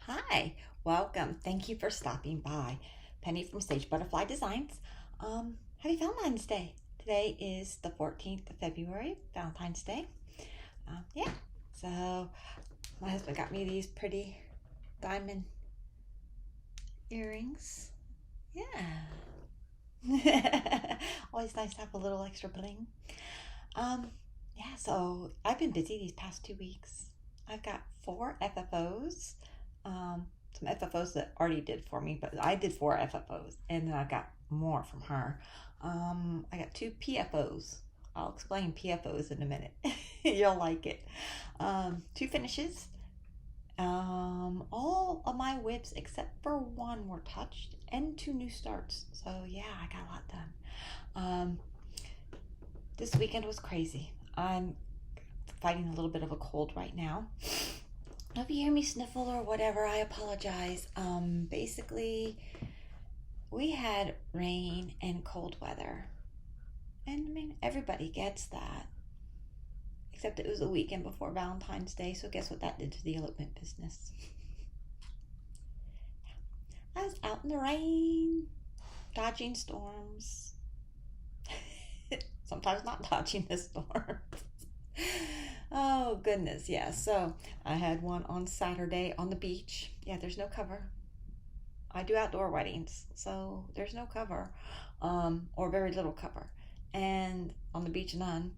Hi, welcome. Thank you for stopping by. Penny from Sage Butterfly Designs. Happy Valentine's Day. Today is the 14th of February, Valentine's Day. Yeah, so my husband got me these pretty diamond earrings. Yeah. Always nice to have a little extra bling. Yeah, so I've been busy these past 2 weeks. I've got 4 FFOs. Some FFOs that Artie did for me, but I did 4 FFOs, and then I got more from her. I got 2 PFOs. I'll explain PFOs in a minute. You'll like it. 2 finishes. All of my WIPS except for 1 were touched, and 2 new starts. So yeah, I got a lot done. This weekend was crazy. I'm fighting a little bit of a cold right now. If you hear me sniffle or whatever, I apologize. Basically, we had rain and cold weather. And I mean, everybody gets that. Except it was a weekend before Valentine's Day, so guess what that did to the elopement business? I was out in the rain, dodging storms. Sometimes not dodging the storms. Oh goodness, yeah. So I had one on Saturday on the beach. Yeah, there's no cover. I do outdoor weddings, so there's no cover, or very little cover. And on the beach, none.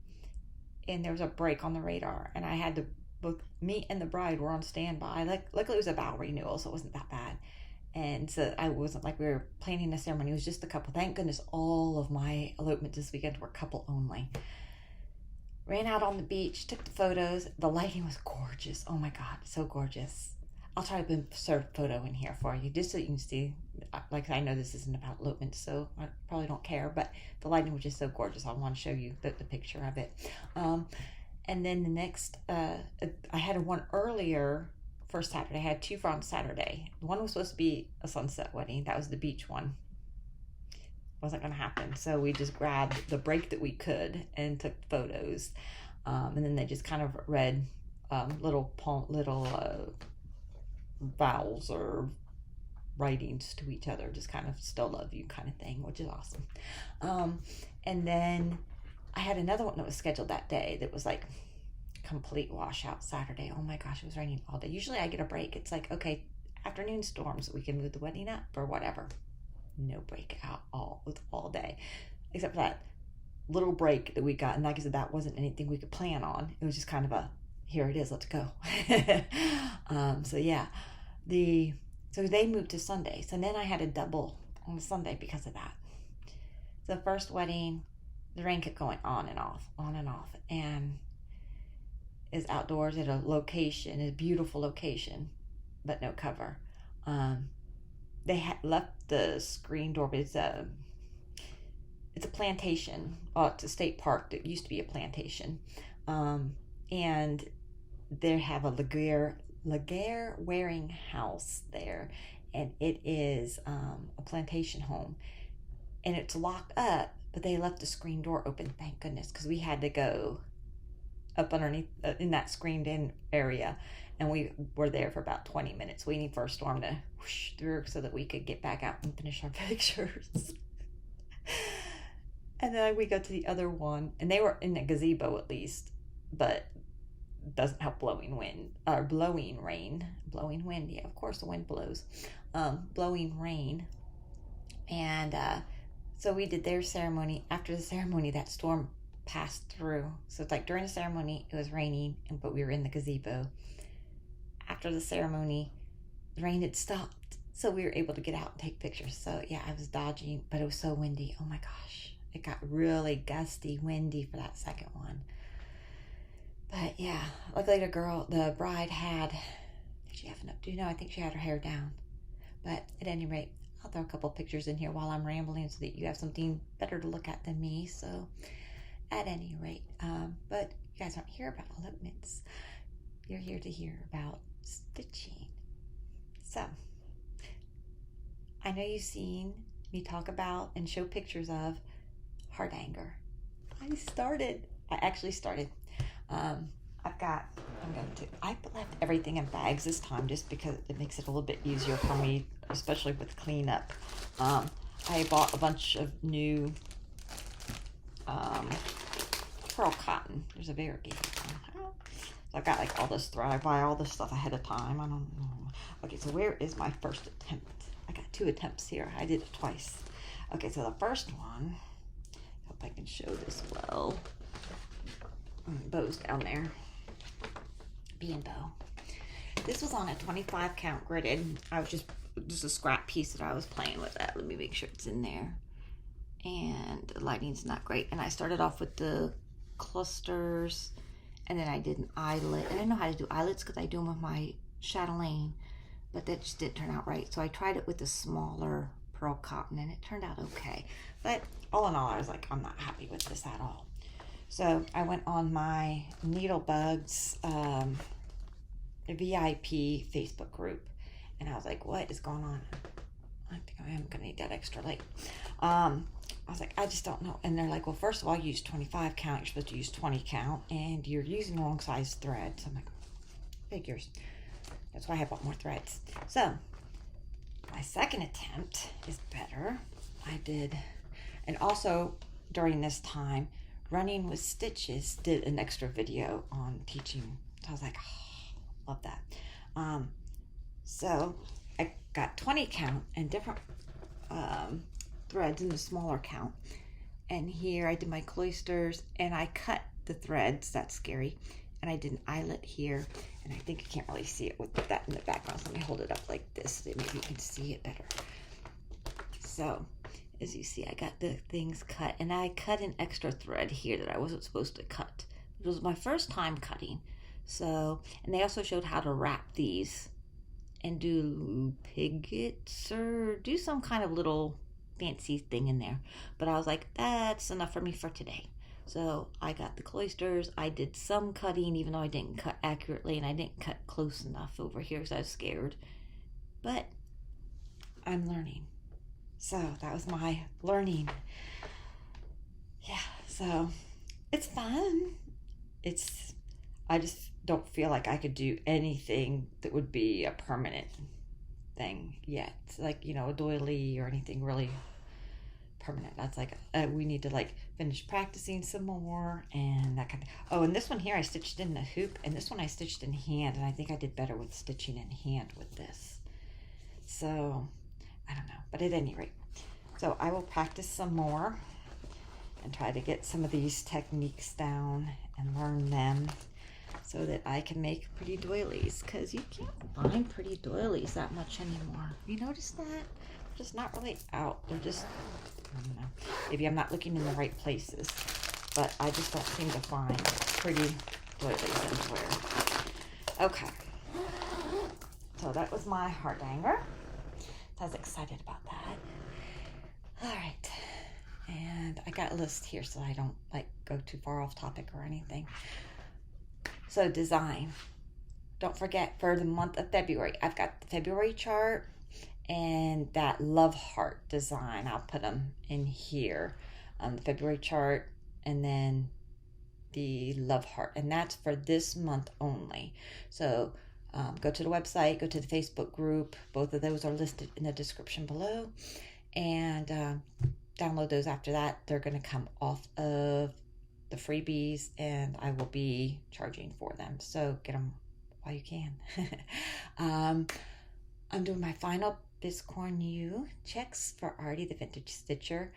And there was a break on the radar, and I had to both me and the bride were on standby. Luckily it was a vow renewal, so it wasn't that bad. And so I wasn't like we were planning a ceremony. It was just a couple. Thank goodness all of my elopements this weekend were couple only. Ran out on the beach, took the photos. The lighting was gorgeous. Oh my God, so gorgeous. I'll try to insert a photo in here for you just so you can see. Like, I know this isn't about elopement, so I probably don't care, but the lighting was just so gorgeous. I want to show you the picture of it. And then the next, I had one earlier for Saturday. I had 2 for on Saturday. One was supposed to be a sunset wedding. That was the beach one. Wasn't going to happen, so we just grabbed the break that we could and took photos, and then they just kind of read little vowels or writings to each other, just kind of still love you kind of thing, which is awesome. And then I had another one that was scheduled that day that was like complete washout Saturday. Oh my gosh, it was raining all day. Usually I get a break. It's like, okay, afternoon storms, we can move the wedding up or whatever. No break out all day, except for that little break that we got. And like I said, that wasn't anything we could plan on. It was just kind of a, here it is, let's go. So yeah, so they moved to Sunday. So then I had a double on Sunday because of that. So the first wedding, the rain kept going on and off, and is outdoors at a location, a beautiful location, but no cover. They had left the screen door, but it's a plantation. It's a state park that used to be a plantation. And they have a Laguerre wearing house there, and it is a plantation home, and it's locked up, but they left the screen door open, thank goodness, because we had to go up underneath in that screened in area, and we were there for about 20 minutes waiting for a storm to whoosh through so that we could get back out and finish our pictures. And then we go to the other one, and they were in a gazebo at least, but doesn't help blowing wind. Yeah, of course the wind blows. Blowing rain. And so we did their ceremony. After the ceremony, that storm passed through. So it's like during the ceremony it was raining, but we were in the gazebo. After the ceremony, the rain had stopped, so we were able to get out and take pictures. So yeah, I was dodging, but it was so windy. Oh my gosh, it got really gusty, windy for that second one. But yeah, luckily the bride had, did she have enough? Do you know? I think she had her hair down. But at any rate, I'll throw a couple pictures in here while I'm rambling so that you have something better to look at than me. So at any rate, but you guys aren't here about elopements. You're here to hear about stitching. So I know you've seen me talk about and show pictures of heart anger. I actually started. I've got I left everything in bags this time just because it makes it a little bit easier for me, especially with cleanup. I bought a bunch of new pearl cotton. There's a variety. So I got like all this thread. I buy all this stuff ahead of time. I don't know. Okay, so where is my first attempt? I got 2 attempts here. I did it twice. Okay, so the first one, hope I can show this well. Bow's down there. B&Bow. This was on a 25 count gridded. I was just a scrap piece that I was playing with that. Let me make sure it's in there. And the lighting's not great. And I started off with the clusters, and then I did an eyelet. I didn't know how to do eyelets because I do them with my chatelaine, but that just didn't turn out right. So I tried it with the smaller pearl cotton, and it turned out okay. But all in all, I was like, I'm not happy with this at all. So I went on my Needlebugs VIP Facebook group, and I was like, what is going on? I think I am gonna need that extra light. I was like, I just don't know. And they're like, well, first of all, you use 25 count. You're supposed to use 20 count, and you're using the wrong size thread. So I'm like, figures. That's why I bought more threads. So my second attempt is better. I did, and also during this time, Running with Stitches did an extra video on teaching. So I was like, oh, love that. So I got 20 count and different threads in the smaller count. And here I did my cloisters, and I cut the threads. That's scary. And I did an eyelet here. And I think you can't really see it with that in the background. So let me hold it up like this so that maybe you can see it better. So as you see, I got the things cut, and I cut an extra thread here that I wasn't supposed to cut. It was my first time cutting. So, and they also showed how to wrap these and do piggets or do some kind of little fancy thing in there. But I was like, that's enough for me for today. So I got the cloisters. I did some cutting, even though I didn't cut accurately, and I didn't cut close enough over here because I was scared. But I'm learning. So that was my learning. Yeah, so it's fun. I just don't feel like I could do anything that would be a permanent thing yet. Like, a doily or anything really permanent. That's like, we need to like finish practicing some more and that kind of. Oh, and this one here I stitched in the hoop, and this one I stitched in hand, and I think I did better with stitching in hand with this. So I don't know, but at any rate, so I will practice some more and try to get some of these techniques down and learn them so that I can make pretty doilies, because you can't find pretty doilies that much anymore. You notice that? They're just not really out. They're just, I don't know, maybe I'm not looking in the right places, but I just don't seem to find pretty doilies anywhere. Okay, so that was my heart hanger. I was excited about that. All right, and I got a list here so I don't like go too far off topic or anything. So design, don't forget for the month of February, I've got the February chart and that love heart design. I'll put them in here, the February chart and then the love heart, and that's for this month only. So go to the website, go to the Facebook group. Both of those are listed in the description below, and download those after that. They're going to come off of the freebies, and I will be charging for them. So get them while you can. I'm doing my final biscornu checks for Artie, the vintage stitcher.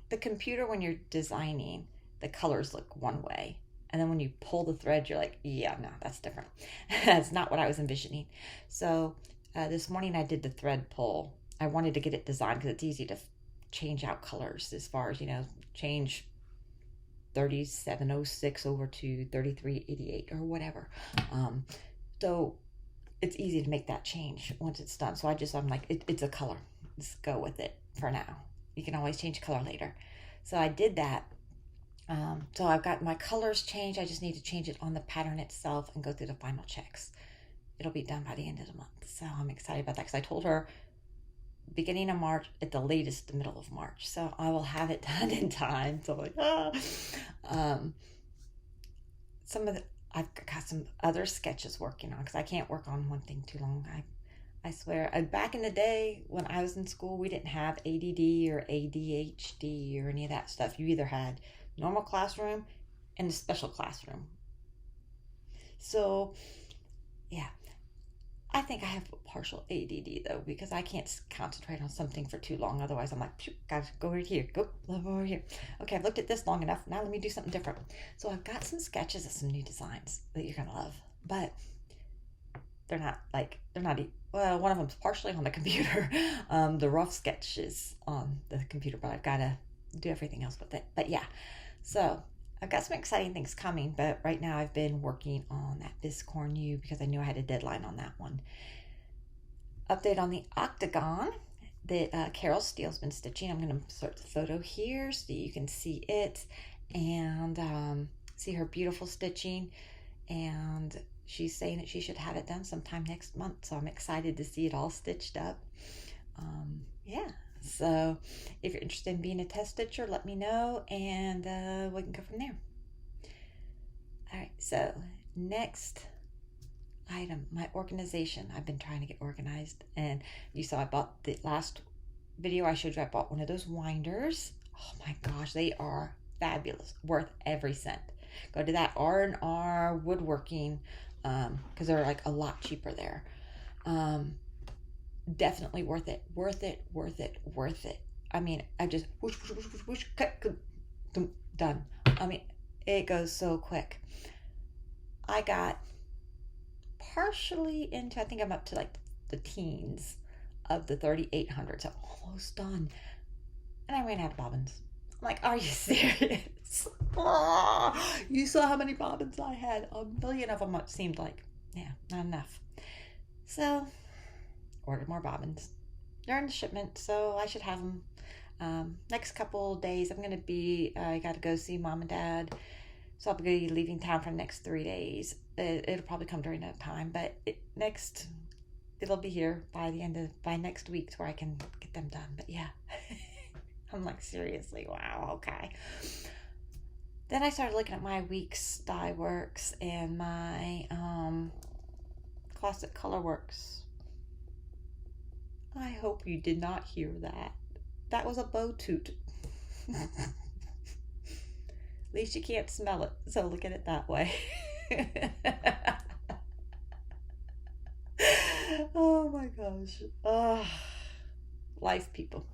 The computer, when you're designing, the colors look one way. And then when you pull the thread, you're like, yeah, no, that's different. That's not what I was envisioning. So this morning I did the thread pull. I wanted to get it designed because it's easy to change out colors as far as, change 3706 over to 3388 or whatever. So it's easy to make that change once it's done. So I'm like, it's a color. Let's go with it for now. You can always change color later. So I did that. So I've got my colors changed. I just need to change it on the pattern itself and go through the final checks. It'll be done by the end of the month. So I'm excited about that because I told her beginning of March, at the latest, the middle of March. So I will have it done in time. So I'm like, I've got some other sketches working on because I can't work on one thing too long. I swear, back in the day when I was in school, we didn't have ADD or ADHD or any of that stuff. You either had normal classroom and a special classroom. So, yeah, I think I have partial ADD though, because I can't concentrate on something for too long. Otherwise, I'm like, gotta go over here, go over here. Okay, I've looked at this long enough. Now let me do something different. So I've got some sketches of some new designs that you're gonna love, but well, one of them's partially on the computer. The rough sketches on the computer, but I've got to do everything else with it. But yeah, so I've got some exciting things coming, but right now I've been working on that biscornu because I knew I had a deadline on that one. Update on the octagon that Carole Steele's been stitching. I'm going to insert the photo here so you can see it and see her beautiful stitching. And she's saying that she should have it done sometime next month, so I'm excited to see it all stitched up. Yeah, so if you're interested in being a test stitcher, let me know, and we can go from there. All right, so next item, my organization. I've been trying to get organized, and you saw I bought the last video I showed you. I bought one of those winders. Oh my gosh, they are fabulous, worth every cent. Go to that R&R woodworking because they're like a lot cheaper there. Definitely worth it. I mean, I just whoosh, cut, done. I mean, it goes so quick. I got partially into, I think I'm up to like the teens of the 3800s. I'm almost done. And I ran out of bobbins. I'm like, are you serious? Oh, you saw how many bobbins I had. A million of them, it seemed like. Yeah, not enough. So, ordered more bobbins. They're in the shipment, so I should have them next couple days. I got to go see mom and dad. So I'll be leaving town for the next 3 days. It'll probably come during that time, but it'll be here by next week to where I can get them done. But yeah, I'm like, seriously, wow, okay. Then I started looking at my week's dye works and my classic colorworks. I hope you did not hear that. That was a bow toot. At least you can't smell it, so look at it that way. Oh my gosh. Life, people.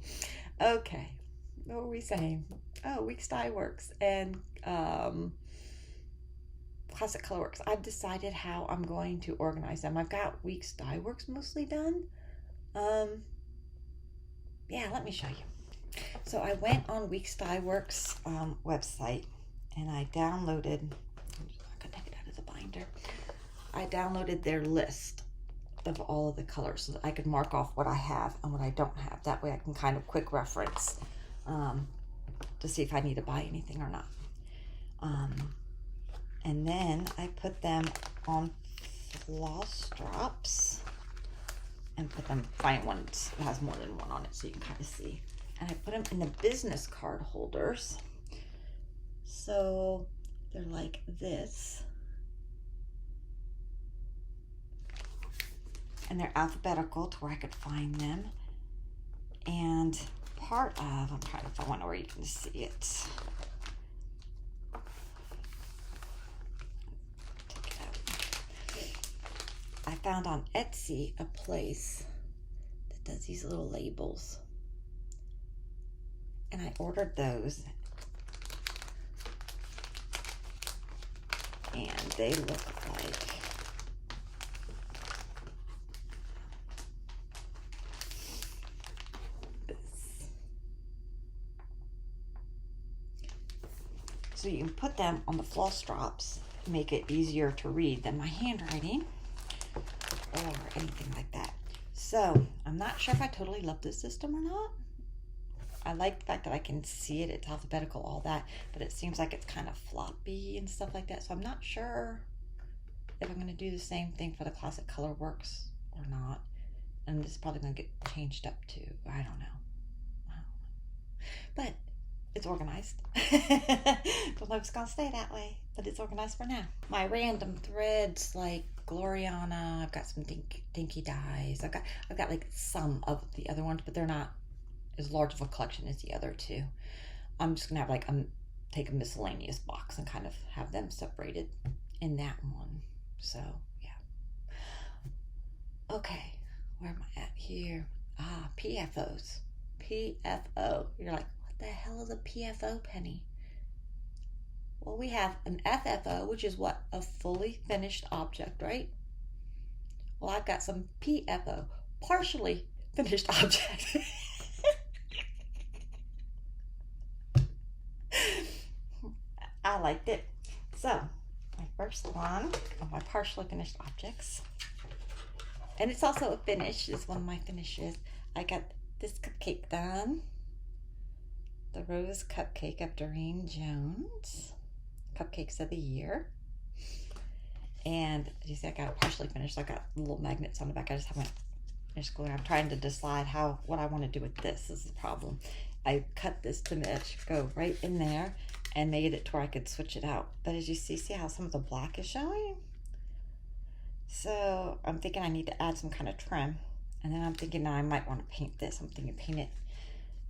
Okay. What were we saying? Oh, week's dye works and classic colorworks. I've decided how I'm going to organize them. I've got week's dye works mostly done. Yeah, let me show you. So I went on Week's Dye Works website and I downloaded, I'm gonna take it out of the binder. I downloaded their list of all of the colors so that I could mark off what I have and what I don't have. That way I can kind of quick reference to see if I need to buy anything or not. And then I put them on floss drops and find one that has more than one on it so you can kind of see. And I put them in the business card holders. So they're like this. And they're alphabetical to where I could find them. And part of, I'm trying to find one where you can see it. Take it out. I found on Etsy a place that does these little labels. And I ordered those. And they look like this. So you can put them on the floss drops, make it easier to read than my handwriting or anything like that. So I'm not sure if I totally love this system or not. I like the fact that I can see it, it's alphabetical, all that, but it seems like it's kind of floppy and stuff like that. So I'm not sure if I'm going to do the same thing for the classic colorworks or not. And it's probably going to get changed up too. I don't know. But it's organized. Don't know if it's gonna stay that way, but it's organized for now. My random threads like Gloriana, I've got some dinky dyes. I've got like some of the other ones, but they're not as large of a collection as the other two. I'm just gonna have like take a miscellaneous box and kind of have them separated in that one. So yeah. Okay, where am I at here? PFOs. PFO. You're like, what the hell is a PFO, Penny? Well, we have an FFO, which is what? A fully finished object, right? Well, I've got some PFO, partially finished object. I liked it. So, my first one of my partially finished objects, and it's also a finish, is one of my finishes. I got this cupcake done. The Rose Cupcake of Doreen Jones. Cupcakes of the Year. And you see, I got it partially finished. I got little magnets on the back. I just haven't finished gluing. I'm trying to decide what I want to do with this. This is the problem. I cut this to go right in there and made it to where I could switch it out. But as you see how some of the black is showing? So I'm thinking I need to add some kind of trim. And then I'm thinking now I might want to paint this. I'm thinking paint it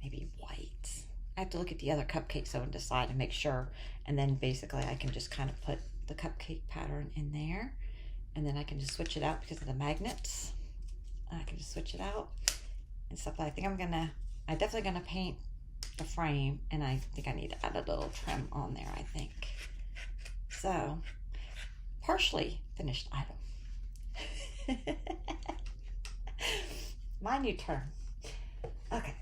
maybe white. I have to look at the other cupcakes though and decide and make sure. And then basically I can just kind of put the cupcake pattern in there. And then I can just switch it out because of the magnets. I can just switch it out and stuff. I think I'm definitely gonna paint the frame, and I think I need to add a little trim on there, I think. So, partially finished item. My new turn. Okay.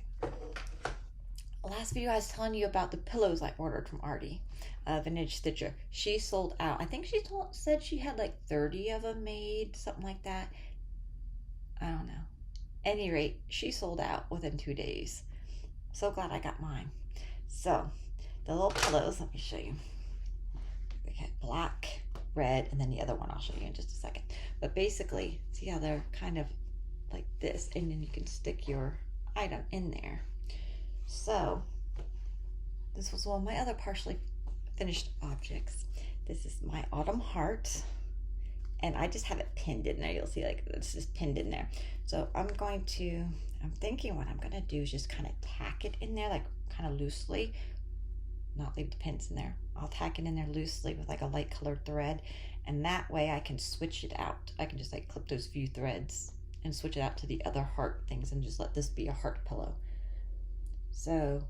Last video I was telling you about the pillows I ordered from Artie, Vintage Stitcher. She sold out. I think she said she had like 30 of them made, something like that. I don't know. Any rate, she sold out within 2 days. So glad I got mine. So, the little pillows, let me show you. They had black, red, and then the other one I'll show you in just a second. But basically, see how they're kind of like this, and then you can stick your item in there. So, this was one of my other partially finished objects. This is my Autumn heart, and I just have it pinned in there. You'll see like it's just pinned in there. So I'm thinking what I'm gonna do is just kind of tack it in there, like kind of loosely, not leave the pins in there. I'll tack it in there loosely with like a light colored thread, and that way I can switch it out. I can just like clip those few threads and switch it out to the other heart things and just let this be a heart pillow. So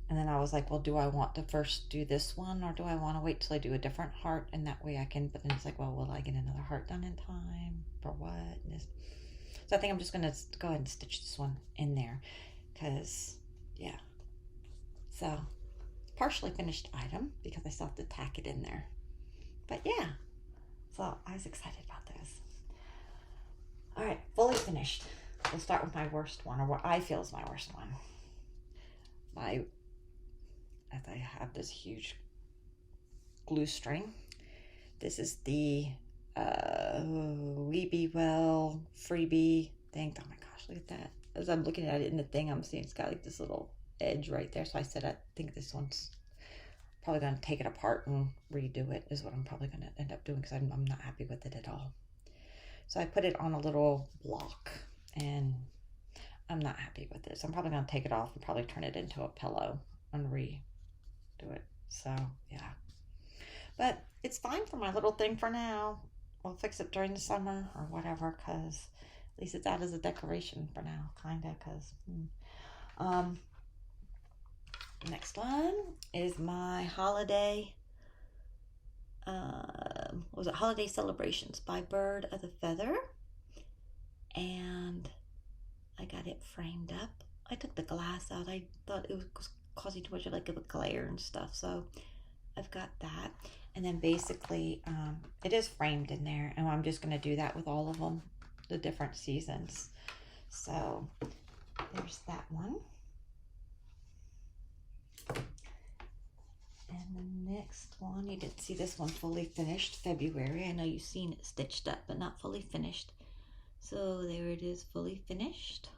and then I was like, well, do I want to first do this one, or do I want to wait till I do a different heart, and that way I can, but then it's like, well, will I get another heart done in time for what? So I think I'm just going to go ahead and stitch this one in there, because, yeah. So, partially finished item, because I still have to tack it in there. But yeah, so I was excited about this. All right, fully finished. We'll start with my worst one, or what I feel is my worst one. I have this huge glue string. This is the We Be Well freebie thing. Oh my gosh, look at that. As I'm looking at it in the thing, I'm seeing it's got like this little edge right there. So I said I think this one's probably going to take it apart and redo it, is what I'm probably going to end up doing, because I'm not happy with it at all. So I put it on a little block, and I'm not happy with it. So I'm probably going to take it off and probably turn it into a pillow and redo it. So yeah, but it's fine for my little thing for now. We'll fix it during the summer or whatever, because at least it's out as a decoration for now, kind of, because next one is my holiday Holiday Celebrations by Bird of the Feather, and I got it framed up. I took the glass out. I thought it was causing too much of like a glare and stuff, so I've got that. And then basically it is framed in there, and I'm just going to do that with all of them, the different seasons. So there's that one. And the next one, you didn't see this one fully finished, February. I know you've seen it stitched up, but not fully finished. So there it is, fully finished.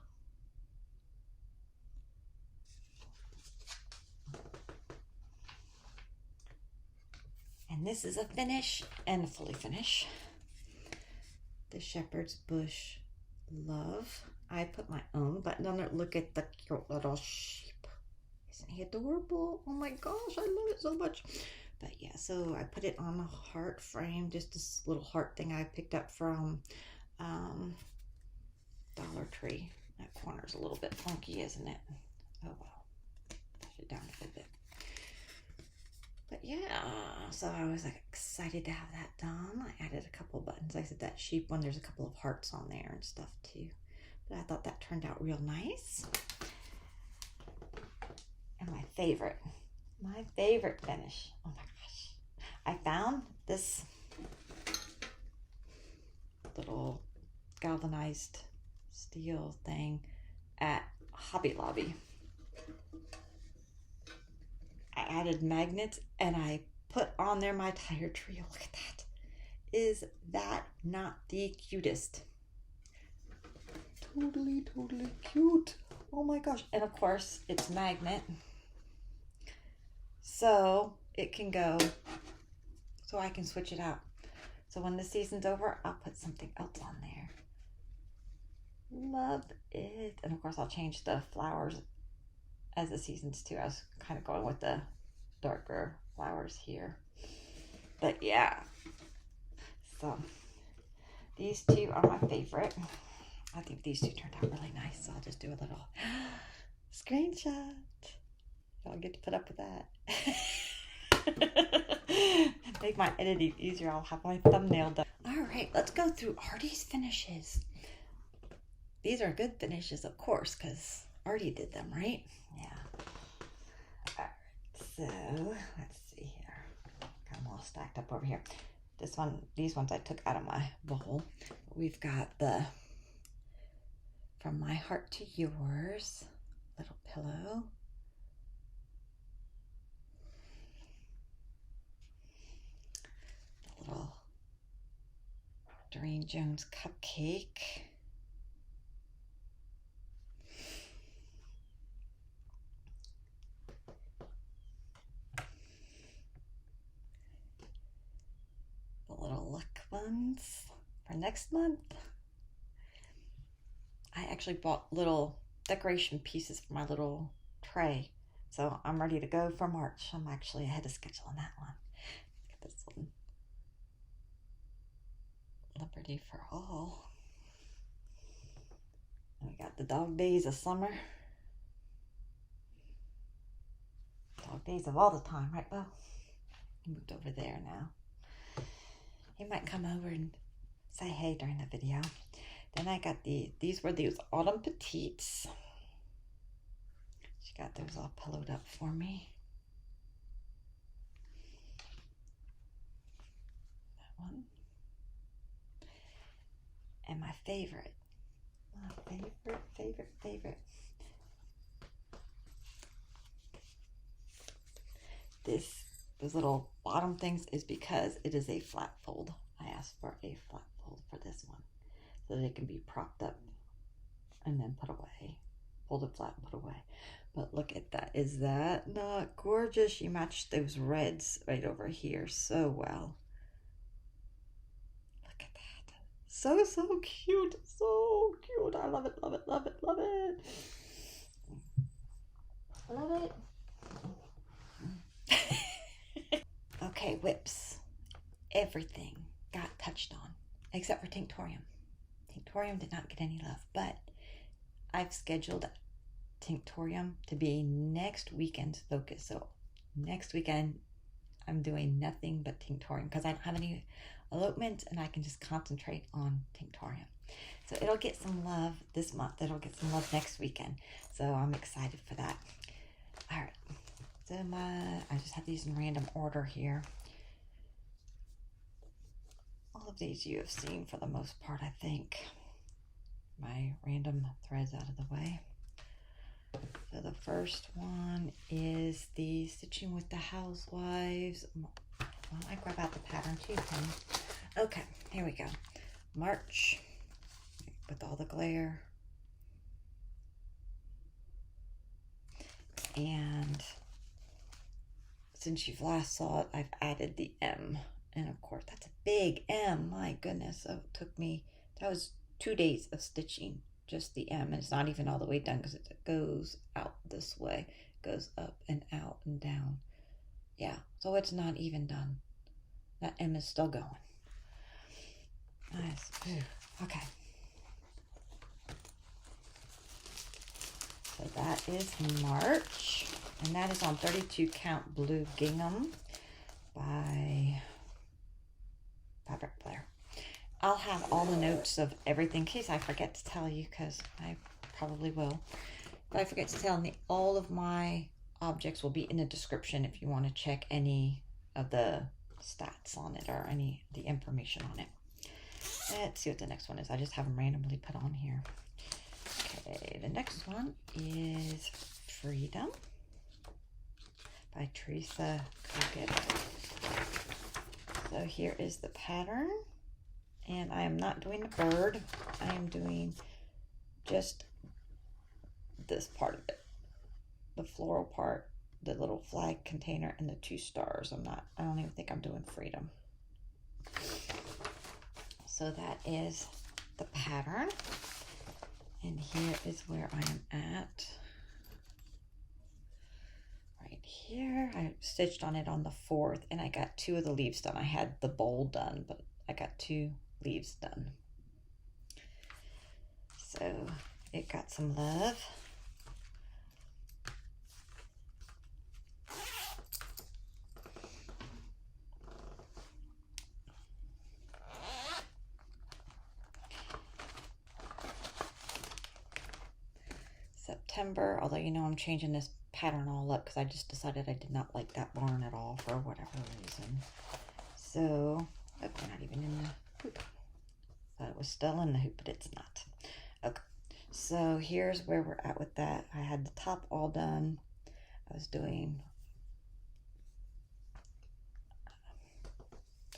And this is a finish and a fully finish. The Shepherd's Bush Love. I put my own button on it. Look at the cute little sheep. Isn't he adorable? Oh my gosh, I love it so much. But yeah, so I put it on a heart frame, just this little heart thing I picked up from Dollar Tree. That corner's a little bit funky, isn't it? Oh well, push it down a bit. But yeah, so I was like excited to have that done. I added a couple buttons. Like I said, that sheep one, there's a couple of hearts on there and stuff too. But I thought that turned out real nice. And my favorite finish. Oh my gosh. I found this little galvanized steel thing at Hobby Lobby. I added magnets and I put on there my tire trio. Look at that. Is that not the cutest? Totally cute. Oh my gosh. And of course it's magnet. So it can go, so I can switch it out. So when the season's over, I'll put something else on there. Love it. And of course I'll change the flowers as the seasons too. I was kind of going with the darker flowers here. But yeah. So these two are my favorite. I think these two turned out really nice. So I'll just do a little screenshot. Y'all get to put up with that. Make my editing easier. I'll have my thumbnail done. All right, let's go through Arties Finishes. These are good finishes, of course, because Artie did them, right? Yeah. All right, so let's see here. Got them all stacked up over here. These ones I took out of my bowl. We've got the From My Heart to Yours little pillow. The little Doreen Jones cupcake. The little luck ones for next month. I actually bought little decoration pieces for my little tray. So I'm ready to go for March. I'm actually ahead of schedule on that one. Look at this one. Liberty for All. And we got the Dog Days of Summer. Dog Days of all the time, right, Bo? He moved over there now. He might come over and say hey during the video. Then I got these were these Autumn petites. She got those all pillowed up for me. That one. And my favorite. Favorite. Those little bottom things is because it is a flat fold. I asked for a flat fold for this one, so that it can be propped up and then put away. Fold it flat and put away. But look at that. Is that not gorgeous? She matched those reds right over here so well. Look at that. So cute. So cute. I love it. Love it. Okay, WIPS. Everything got touched on except for Tinctorium. Tinctorium did not get any love, but I've scheduled Tinctorium to be next weekend's focus. So next weekend, I'm doing nothing but Tinctorium because I don't have any elopement and I can just concentrate on Tinctorium. So it'll get some love this month. It'll get some love next weekend. So I'm excited for that. All right. So I just have these in random order here. All of these you have seen for the most part, I think. My random threads out of the way. So the first one is the Stitching with the Housewives. Well, I grab out the pattern too, honey. Okay, here we go. March with all the glare. And since you've last saw it, I've added the M. And of course, that's a big M. My goodness. So it took me, that was 2 days of stitching just the M. And it's not even all the way done because it goes out this way. It goes up and out and down. Yeah, so it's not even done. That M is still going. Nice. Okay. So that is March. And that is on 32 count blue gingham by Fabric Blair. I'll have all the notes of everything in case I forget to tell you, because I probably will. But I forget to tell you, all of my objects will be in the description if you want to check any of the stats on it or any of the information on it. Let's see what the next one is. I just have them randomly put on here. Okay, the next one is Freedom by Teresa Coggett. So here is the pattern, and I am not doing the bird. I am doing just this part of it, the floral part, the little flag container, and the 2 stars. I don't even think I'm doing Freedom. So that is the pattern, and here is where I am at. Right here, I stitched on it on the 4th, and I got 2 of the leaves done. I had the bowl done, but I got 2 leaves done. So it got some love. September, although you know I'm changing this pattern all up because I just decided I did not like that barn at all for whatever reason. So, oh, we're not even in the hoop. Thought it was still in the hoop, but it's not. Okay, so here's where we're at with that. I had the top all done. I was doing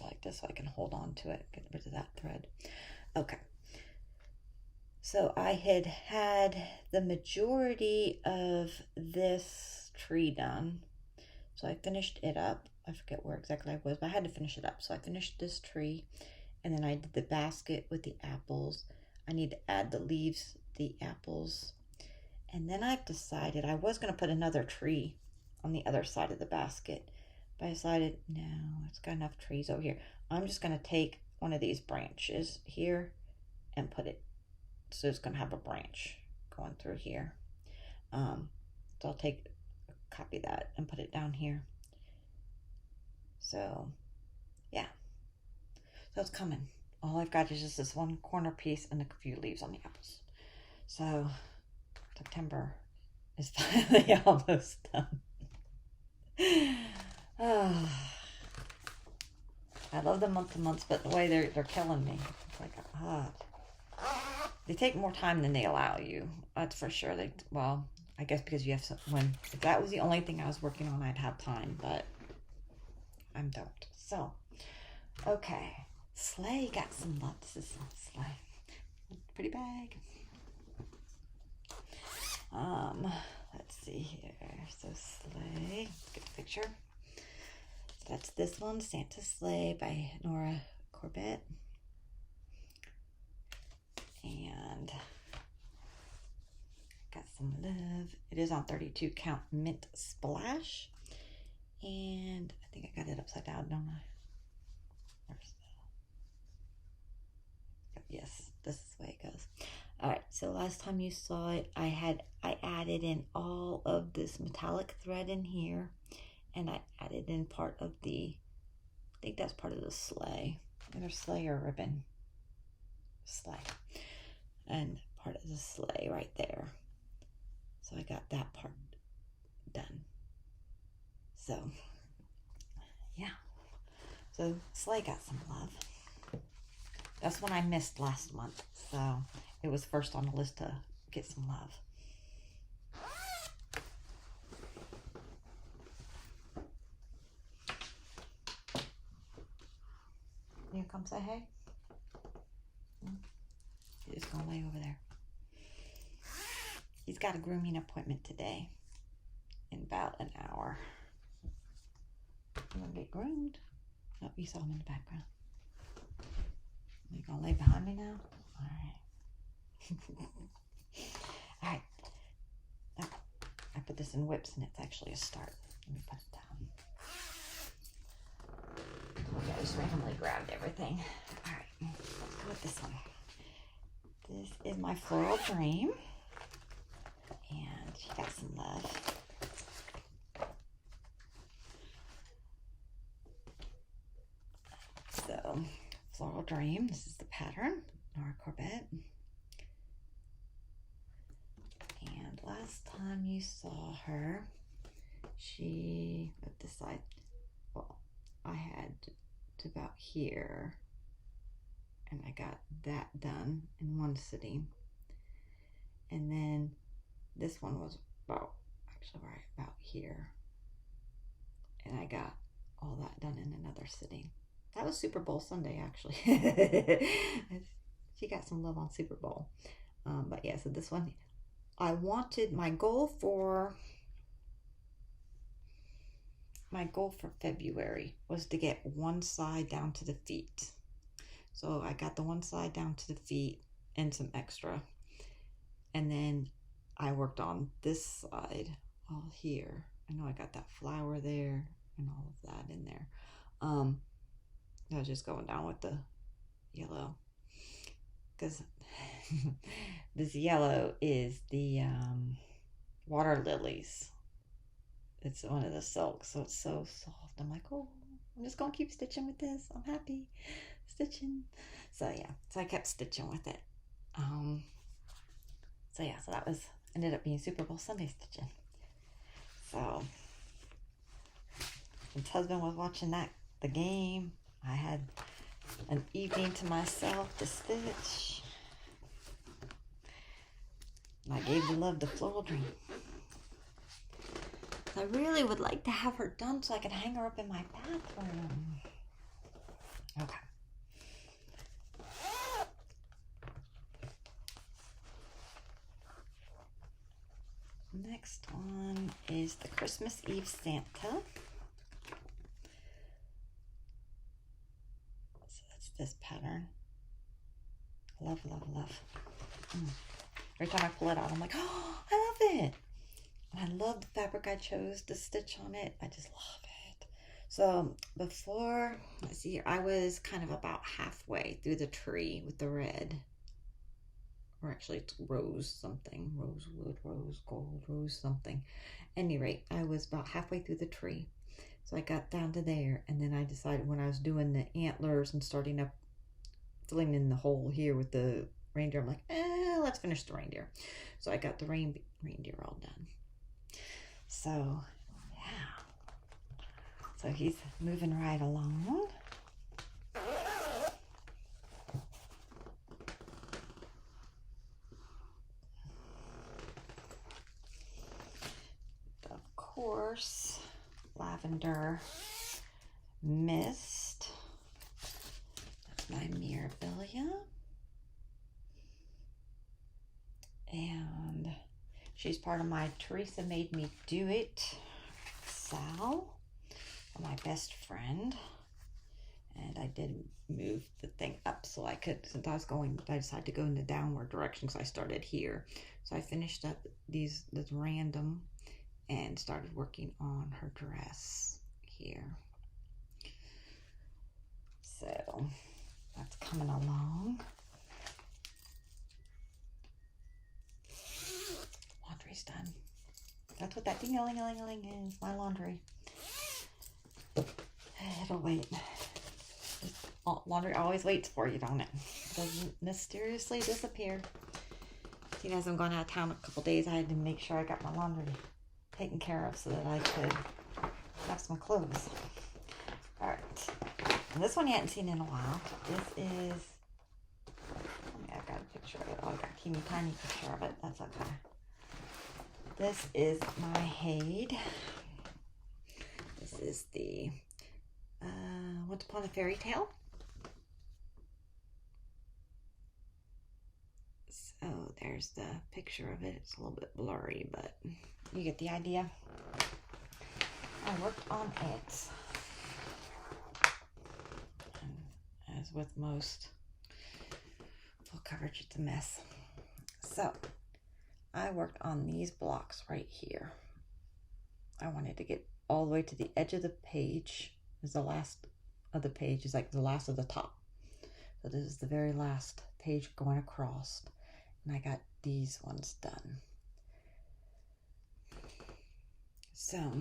like this so I can hold on to it, get rid of that thread. Okay. So I had the majority of this tree done. So I finished it up. I forget where exactly I was, but I had to finish it up. So I finished this tree, and then I did the basket with the apples. I need to add the leaves, the apples. And then I've decided I was going to put another tree on the other side of the basket. But I decided, no, it's got enough trees over here. I'm just going to take one of these branches here and put it. So it's going to have a branch going through here. So I'll copy that and put it down here. So, yeah. So it's coming. All I've got is just this one corner piece and a few leaves on the apples. So September is finally almost done. Oh, I love the months, but the way they're killing me. It's like, they take more time than they allow you. That's for sure. Well, I guess because you have if that was the only thing I was working on, I'd have time, but I don't. So, okay. Sleigh got some love. This is some Sleigh. Pretty bag. Let's see here. So Sleigh, let's get a picture. So that's this one, Santa Sleigh by Nora Corbett. And got some love. It is on 32 count mint splash. And I think I got it upside down, don't I? Where's the... Yes, this is the way it goes. Alright, so last time you saw it, I added in all of this metallic thread in here. And I added in part of I think that's part of the sleigh. Either sleigh or ribbon. Sleigh. And part of the sleigh right there. So I got that part done. So, yeah. So Sleigh got some love. That's one I missed last month. So it was first on the list to get some love. You come say hey? He's just gonna lay over there. He's got a grooming appointment today in about an hour. I'm gonna get groomed. Oh, you saw them in the background. You're gonna lay behind me now? Alright. Alright. I put this in WIPS and it's actually a start. Let me put it down. Okay, I just randomly grabbed everything. Alright, let's go with this one. This is my Floral Dream. And she got some love. So, Floral Dream, this is the pattern, Nora Corbett. And last time you saw her, she, at this side, well, I had to about here, and I got that done in one sitting. And then this one was about, actually right about here. And I got all that done in another sitting. That was Super Bowl Sunday, actually. She got some love on Super Bowl. But yeah, so this one, I wanted, my goal for February was to get one side down to the feet. So I got the one side down to the feet and some extra. And then I worked on this side all here. I know I got that flower there and all of that in there. I was just going down with the yellow because this yellow is the water lilies. It's one of the silks, so it's so soft. I'm like, oh, I'm just gonna keep stitching with this. I'm happy stitching. So yeah, so I kept stitching with it. So yeah, so that was ended up being Super Bowl Sunday stitching. So since husband was watching the game, I had an evening to myself to stitch. And I gave the love to Floral Dream. I really would like to have her done so I can hang her up in my bathroom. Okay. Next one is the Christmas Eve Santa. So that's this pattern. Love, love, love. Every time I pull it out, I'm like, oh, I love it. And I love the fabric I chose to stitch on it. I just love it. So before, let's see here, I was kind of about halfway through the tree with the red. Or actually it's rose something. Rosewood, rose gold, rose something. Any rate, I was about halfway through the tree. So I got down to there. And then I decided when I was doing the antlers and starting up, filling in the hole here with the reindeer, I'm like, let's finish the reindeer. So I got the reindeer all done. So, yeah. So he's moving right along. Of course, Lavender Mist. That's my Mirabilia. And she's part of my Teresa Made Me Do It Sal, my best friend. And I did move the thing up so I could, since I decided to go in the downward direction, so I started here. So I finished up this random and started working on her dress here. So that's coming along. Laundry's done. That's what that ding-a-ling-a-ling-a-ling is, my laundry. It'll wait. Laundry always waits for you, don't it? It doesn't mysteriously disappear. Seeing as I'm going out of town a couple days, I had to make sure I got my laundry taken care of so that I could have some clothes. Alright. And this one you hadn't seen in a while. This is, I've got a picture of it. Oh, I got a teeny tiny picture of it. That's okay. This is my Hade. This is the Once Upon a Fairy Tale. So there's the picture of it. It's a little bit blurry, but you get the idea. I worked on it. as with most full coverage, it's a mess. So I worked on these blocks right here. I wanted to get all the way to the edge of the page. Is the last of the page, is like the last of the top. So this is the very last page going across, and I got these ones done. So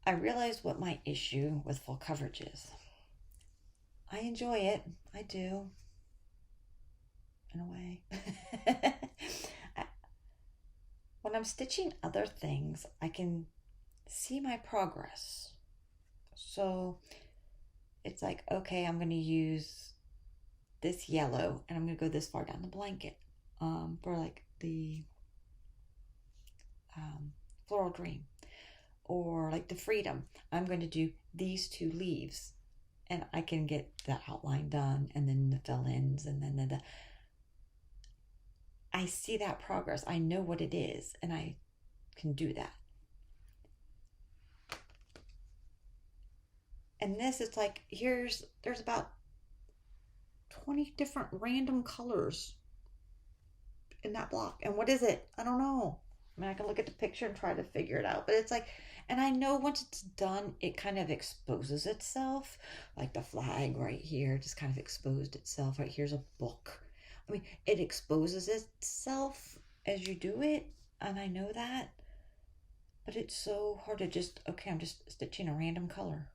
I realized what my issue with full coverage is. I enjoy it, I do, in a way. When I'm stitching other things, I can see my progress. So it's like, okay, I'm going to use this yellow and I'm going to go this far down the blanket for like the floral dream, or like the freedom. I'm going to do these 2 leaves and I can get the outline done, and then the fill-ins, and then the I see that progress. I know what it is, and I can do that. And this, it's like, there's about 20 different random colors in that block. And what is it? I don't know. I mean, I can look at the picture and try to figure it out, but it's like, and I know once it's done, it kind of exposes itself. Like the flag right here just kind of exposed itself. Right here's a book. I mean, it exposes itself as you do it, and I know that, but it's so hard to just, okay, I'm just stitching a random color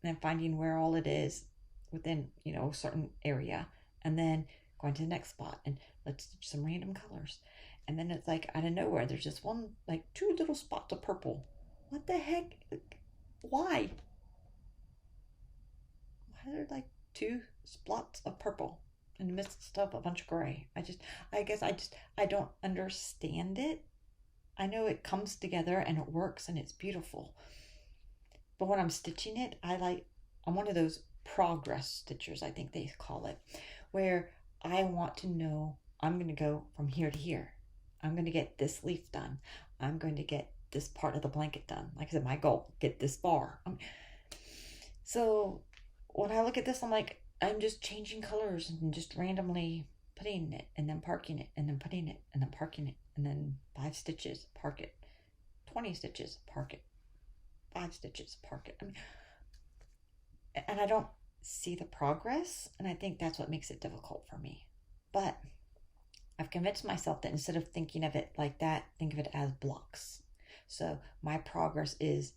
and then finding where all it is within, you know, a certain area, and then going to the next spot and let's stitch some random colors. And then it's like out of nowhere, there's just one, like 2 little spots of purple. What the heck? Why? Why are there like 2 spots of purple in the midst of a bunch of gray? I don't understand it. I know it comes together and it works and it's beautiful. But when I'm stitching it, I'm one of those progress stitchers, I think they call it, where I want to know I'm going to go from here to here. I'm going to get this leaf done. I'm going to get this part of the blanket done. Like I said, my goal, get this far. So when I look at this, I'm like, I'm just changing colors and just randomly putting it and then parking it and then putting it and then parking it, and then 5 stitches, park it, 20 stitches, park it, 5 stitches, park it. I mean, and I don't see the progress, and I think that's what makes it difficult for me. But I've convinced myself that instead of thinking of it like that, think of it as blocks. So my progress is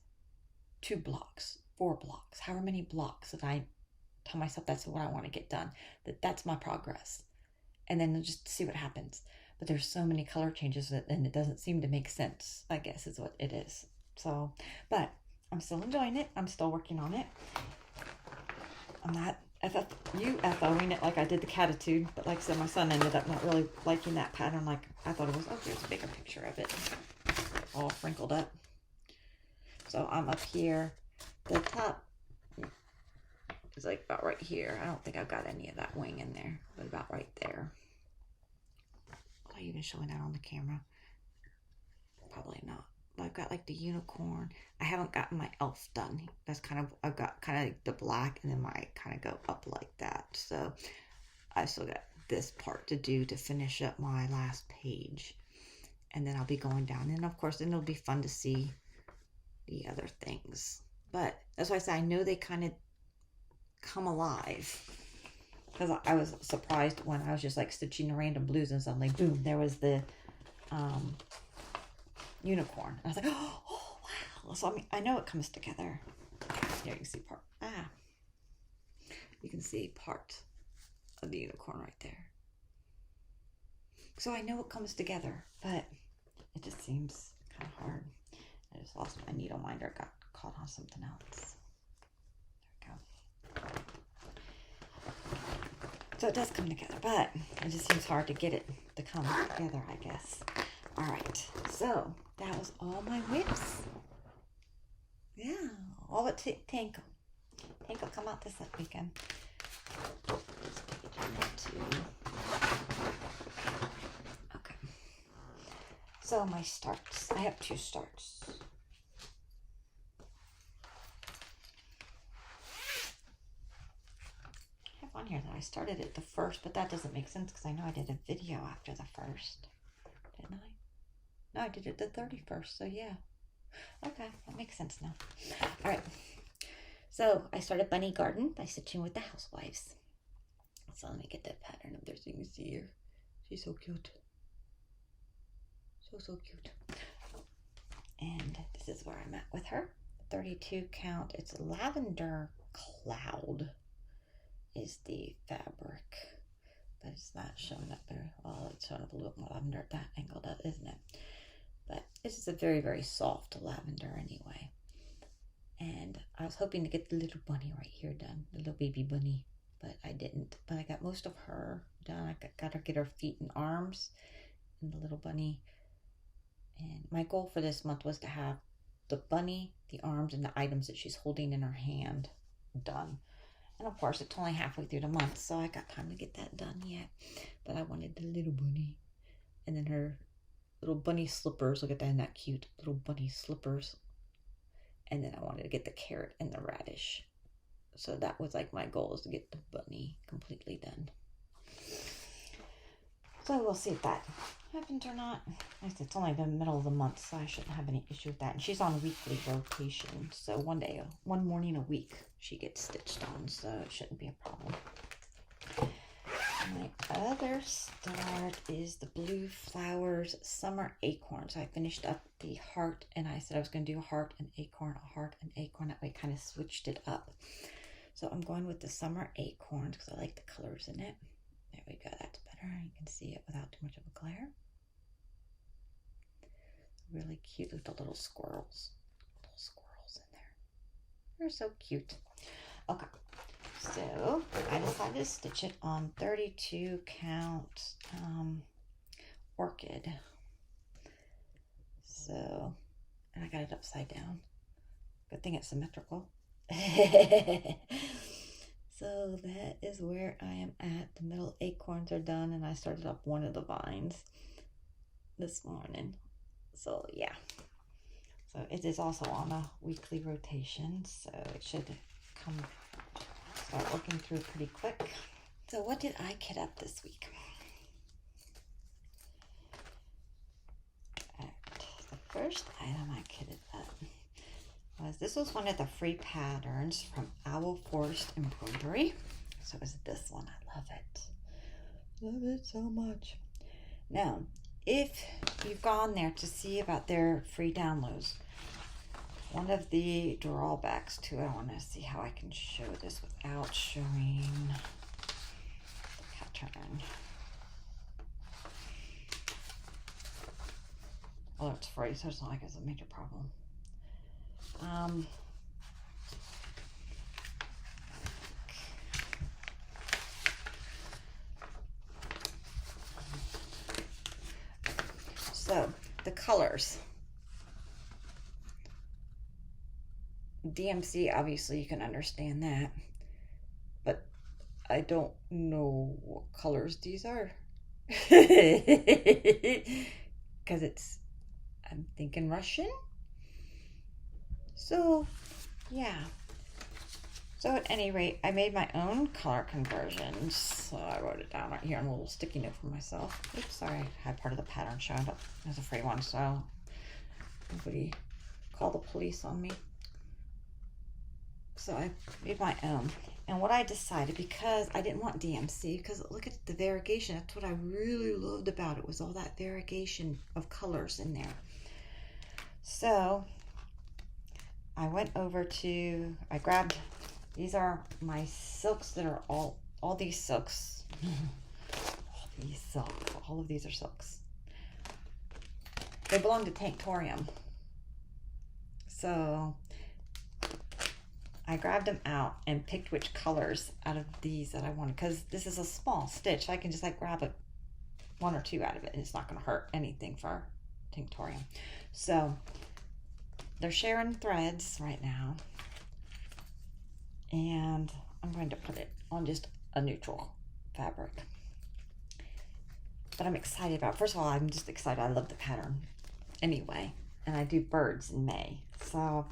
2 blocks, 4 blocks, however many blocks that I tell myself that's what I want to get done, that's my progress. And then just see what happens. But there's so many color changes and it doesn't seem to make sense, I guess is what it is. So, but I'm still enjoying it. I'm still working on it. I'm not FFOing it like I did the catitude, but like I said, my son ended up not really liking that pattern like I thought it was. Oh, here's a bigger picture of it, all wrinkled up. So I'm up here. The top is like about right here. I don't think I've got any of that wing in there, but about right there. Am I even showing that on the camera? Probably not. But I've got like the unicorn. I haven't gotten my elf done. That's kind of, I've got kind of like the black and then my kind of go up like that. So I still got this part to do to finish up my last page. And then I'll be going down. And of course, then it'll be fun to see the other things. But that's why I say I know they kind of come alive. Because I was surprised when I was just like stitching the random blues and suddenly, boom, there was the unicorn. And I was like, oh, wow. So I mean, I know it comes together. Here you can see part. You can see part of the unicorn right there. So I know it comes together, but it just seems kind of hard. I just lost my needle minder. It got caught on something else. There we go. So it does come together, but it just seems hard to get it to come together, I guess. All right, so that was all my WIPS. Yeah, all but Tinc. Tinc will come out this weekend. Okay. So my starts. I have 2 starts. on here that I started it the 1st, but that doesn't make sense because I know I did a video after the 1st. Didn't I? No, I did it the 31st, so yeah. Okay, that makes sense now. All right. So I started Bunny Garden by stitching with the housewives. So let me get that pattern up there so you can see her. She's so cute. So cute. And this is where I'm at with her. 32 count. It's Lavender Cloud is the fabric. But it's not showing up there. Well, it's showing up a little more lavender at that angle, isn't it? But this is a very, very soft lavender anyway. And I was hoping to get the little bunny right here done. The little baby bunny. But I didn't. But I got most of her done. I got her get her feet and arms. And the little bunny. And my goal for this month was to have the bunny, the arms, and the items that she's holding in her hand done. And of course, it's only halfway through the month, so I got time to get that done yet. But I wanted the little bunny. And then her little bunny slippers. Look at that, isn't that cute? Little bunny slippers. And then I wanted to get the carrot and the radish. So that was like my goal, is to get the bunny completely done. So we'll see if that happens or not. It's only the middle of the month, so I shouldn't have any issue with that. And she's on weekly rotation, so one morning a week she gets stitched on, so it shouldn't be a problem. My other start is the Blue Flowers Summer Acorns. I finished up the heart, and I said I was going to do a heart and acorn, a heart and acorn. That way I kind of switched it up. So I'm going with the Summer Acorns because I like the colors in it. There we go, that's better. You can see it without too much of a glare. Really cute with the little squirrels. Little squirrels in there. They're so cute. Okay, so I decided to stitch it on 32 count orchid. So, and I got it upside down. Good thing it's symmetrical. So that is where I am at. The middle acorns are done, and I started up one of the vines this morning. So yeah. So it is also on a weekly rotation, so it should start working through pretty quick. So what did I kit up this week? The first item I kitted up was, this was one of the free patterns from Forest Embroidery. So it was this one. I love it. Love it so much. Now, if you've gone there to see about their free downloads, one of the drawbacks to it, I want to see how I can show this without showing the pattern. Although it's free, so it's not like it's a major problem. So the colors. DMC, obviously you can understand that, but I don't know what colors these are. Because I'm thinking Russian. So, yeah. So at any rate, I made my own color conversions. So I wrote it down right here on a little sticky note for myself. Oops, sorry, I had part of the pattern showing up as a free one, so nobody call the police on me. So I made my own. And what I decided, because I didn't want DMC, because look at the variegation. That's what I really loved about it, was all that variegation of colors in there. So I went over to, I grabbed, these are my silks that are all these silks. All of these are silks. They belong to Tinctorium. So I grabbed them out and picked which colors out of these that I wanted, because this is a small stitch. So I can just like grab one or two out of it, and it's not going to hurt anything for Tinctorium. So they're sharing threads right now, and I'm going to put it on just a neutral fabric. But I'm excited about, first of all, I'm just excited. I love the pattern anyway, and I do birds in May. So,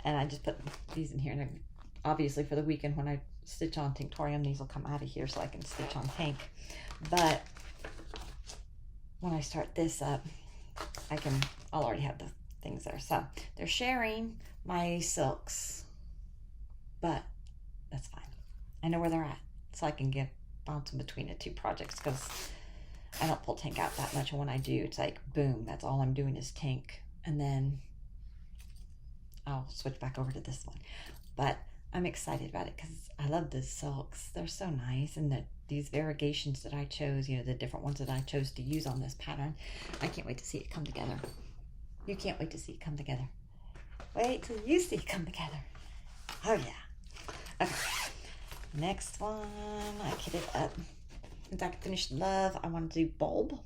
and I just put these in here, and obviously for the weekend when I stitch on Tinctorium. These will come out of here so I can stitch on Tinc. But when I start this up, I'll already have the things there. So they're sharing my silks, but that's fine. I know where they're at, so I can get bouncing between the two projects, because I don't pull Tinc out that much, and when I do, it's like boom, that's all I'm doing is Tinc, and then I'll switch back over to this one. But I'm excited about it because I love the silks. They're so nice, and these variegations that I chose, you know, the different ones that I chose to use on this pattern, I can't wait to see it come together. You can't wait to see it come together. Wait till you see it come together. Oh yeah. Okay. Next one, I kitted up. Since I finished Love, I want to do Bulb.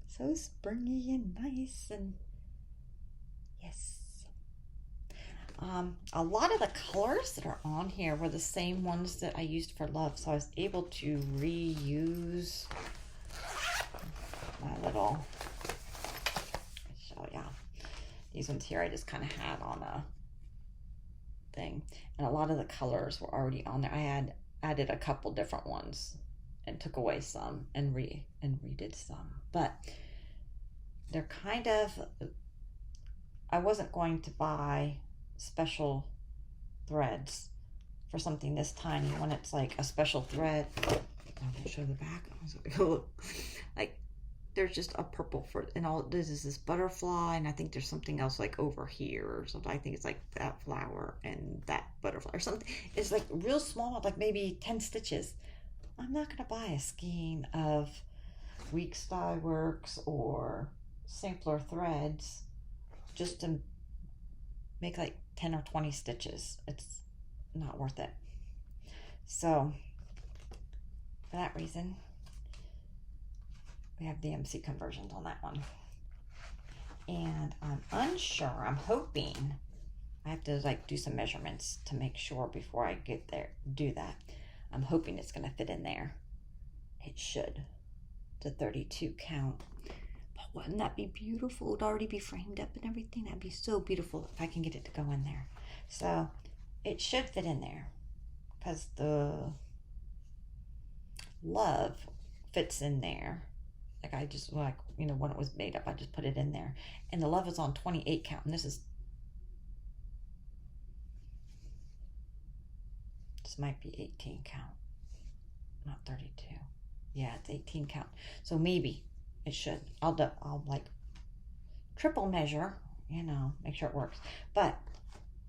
So springy and nice, and yes. A lot of the colors that are on here were the same ones that I used for Love, so I was able to reuse my little, show ya. These ones here I just kind of had on a thing, and a lot of the colors were already on there. I had added a couple different ones and took away some and redid some, but they're kind of, I wasn't going to buy special threads for something this tiny when it's like a special thread. I'll show the back. Like there's just a purple for, and all this is this butterfly, and I think there's something else like over here or something. I think it's like that flower and that butterfly or something. It's like real small, like maybe 10 stitches. I'm not gonna buy a skein of Weeks Dye Works or simpler threads just to make like 10 or 20 stitches. It's not worth it. So for that reason, we have the MC conversions on that one. And I'm unsure, I'm hoping, I have to like do some measurements to make sure before I get there, do that. I'm hoping it's gonna fit in there. It should, the 32 count. But wouldn't that be beautiful? It would already be framed up and everything. That'd be so beautiful if I can get it to go in there. So it should fit in there because the Love fits in there. Like I just, like, you know, when it was made up, I just put it in there. And the Love is on 28 count, and this might be 18 count, not 32. Yeah, it's 18 count. So maybe it should. I'll like triple measure, you know, make sure it works. But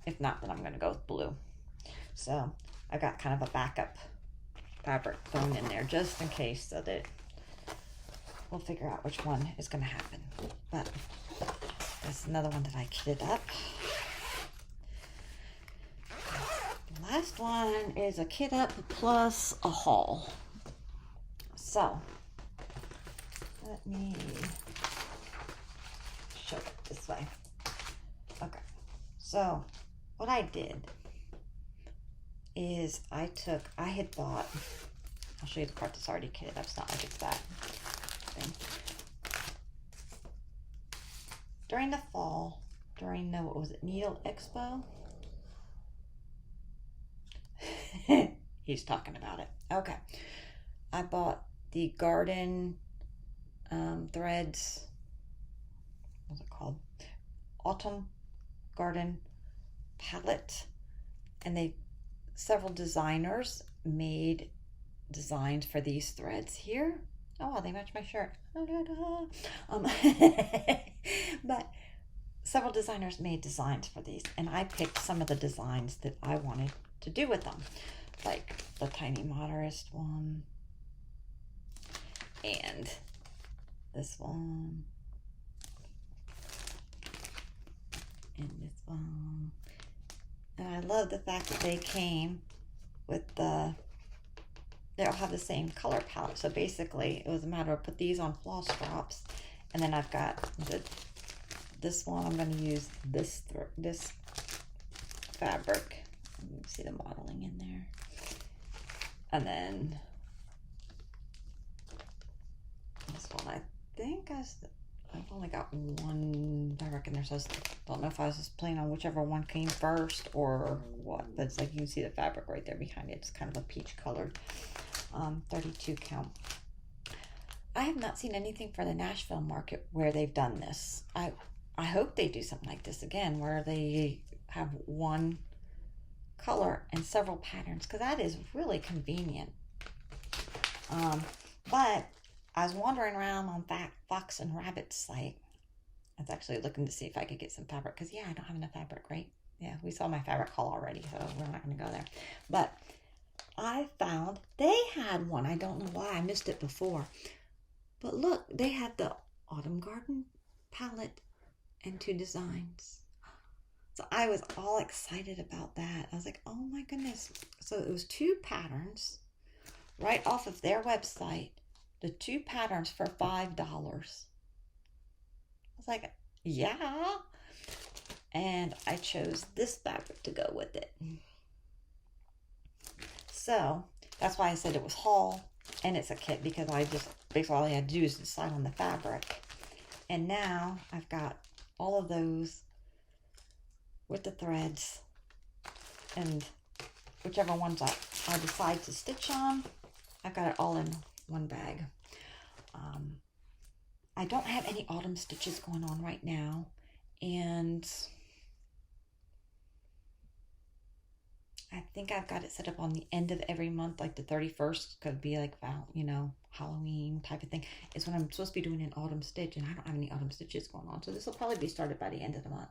if not, then I'm gonna go with blue. So I got kind of a backup fabric thrown in there just in case, so that we'll figure out which one is gonna happen. But that's another one that I kitted up. The last one is a kit up plus a haul. So let me show it this way. Okay, so what I did is I had bought, I'll show you the part that's already kitted up. It's not like it's that thing. During the fall, during the, what was it, Needle Expo? He's talking about it. Okay. I bought the garden threads. What's it called? Autumn Garden Palette. And several designers made designs for these threads here. Oh, wow, they match my shirt. But several designers made designs for these, and I picked some of the designs that I wanted to do with them, like the tiny modernist one and this one and this one. And I love the fact that they came with they'll have the same color palette. So basically it was a matter of put these on floss drops, and then I've got this one. I'm going to use this fabric. You can see the modeling in there. And then this one, I think I've only got one fabric in there, so I don't know if I was just playing on whichever one came first or what, but it's like you can see the fabric right there behind it. It's kind of a peach colored 32 count. I have not seen anything for the Nashville market where they've done this. I hope they do something like this again, where they have one color and several patterns, because that is really convenient. But I was wandering around on Fox and Rabbit's site. I was actually looking to see if I could get some fabric, because yeah, I don't have enough fabric, right? Yeah, we saw my fabric haul already, so we're not going to go there. But I found they had one. I don't know why I missed it before. But look, they had the Autumn Garden palette and 2 designs. So I was all excited about that. I was like, oh my goodness. So it was 2 patterns right off of their website. The 2 patterns for $5. I was like, yeah. And I chose this fabric to go with it. So that's why I said it was haul and it's a kit, because I just basically all I had to do is decide on the fabric. And now I've got all of those with the threads, and whichever ones I decide to stitch on, I've got it all in one bag. I don't have any autumn stitches going on right now, and I think I've got it set up on the end of every month, like the 31st could be like, you know, Halloween type of thing, is when I'm supposed to be doing an autumn stitch, and I don't have any autumn stitches going on, so this will probably be started by the end of the month.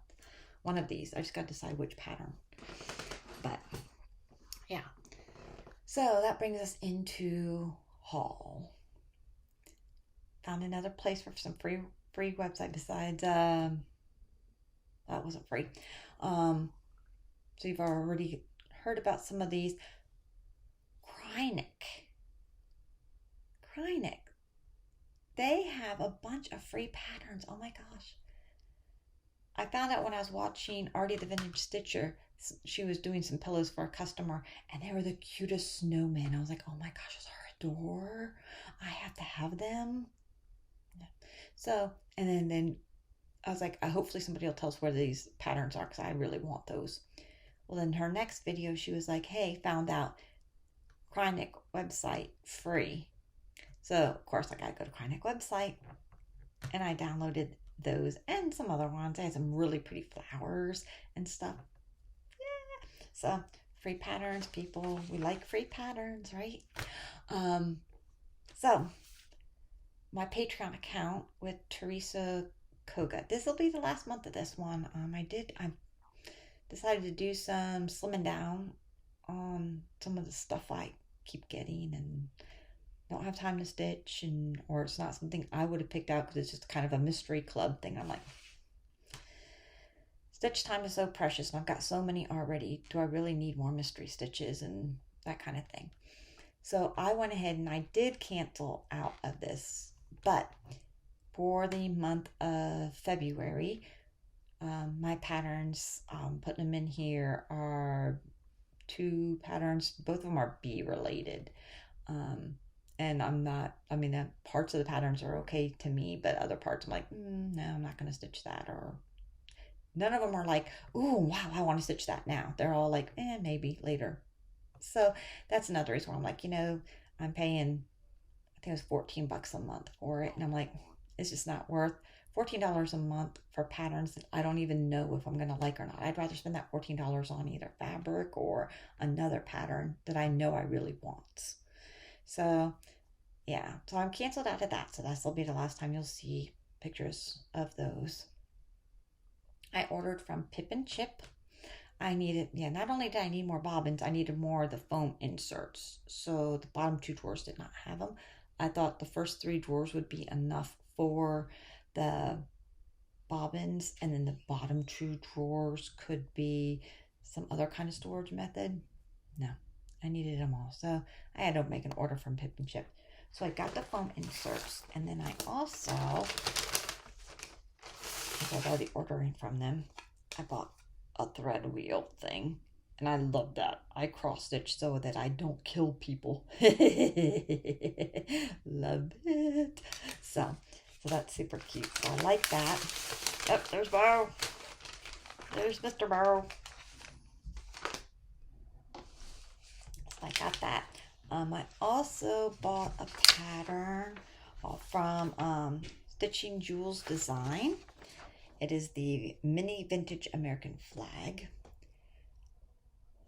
One of these. I just got to decide which pattern. But yeah. So that brings us into haul. Found another place for some free website besides that wasn't free. So you've already heard about some of these. Krynic. They have a bunch of free patterns. Oh my gosh. I found out when I was watching Artie the Vintage Stitcher, she was doing some pillows for a customer, and they were the cutest snowmen. I was like, oh my gosh, those are adorable. I have to have them. So, and then I was like, hopefully somebody will tell us where these patterns are, because I really want those. Well, in her next video, she was like, hey, found out Krynic website free. So, of course, I got to go to Krynic website, and I downloaded those and some other ones. I had some really pretty flowers and stuff. Yeah. So free patterns, people, we like free patterns, right? So my Patreon account with Teresa Koga. This will be the last month of this one. I decided to do some slimming down on some of the stuff I keep getting and don't have time to stitch, or it's not something I would have picked out because it's just kind of a mystery club thing. I'm like, stitch time is so precious and I've got so many already. Do I really need more mystery stitches and that kind of thing? So I went ahead and I did cancel out of this, but for the month of February, my patterns, putting them in here, are 2 patterns. Both of them are bee related. And parts of the patterns are okay to me, but other parts I'm like, no, I'm not going to stitch that. Or none of them are like, ooh, wow, I want to stitch that now. They're all like, maybe later. So that's another reason why I'm like, I'm paying, I think it was 14 bucks a month for it. And I'm like, it's just not worth $14 a month for patterns that I don't even know if I'm going to like or not. I'd rather spend that $14 on either fabric or another pattern that I know I really want. So, yeah. So I'm canceled out of that. So this will be the last time you'll see pictures of those. I ordered from Pip and Chip. I needed, not only did I need more bobbins, I needed more of the foam inserts. So the bottom 2 drawers did not have them. I thought the first 3 drawers would be enough for the bobbins, and then the bottom 2 drawers could be some other kind of storage method. No, I needed them all. So I had to make an order from Pip and Chip. So I got the foam inserts, and then I also, because I was already ordering from them, I bought a thread wheel thing, and I love that. I cross stitch so that I don't kill people. Love it. So So that's super cute. So I like that. Oh, there's Bo. There's Mr. Bo. So I got that. I also bought a pattern from Stitching Jewels Design. It is the mini vintage American flag.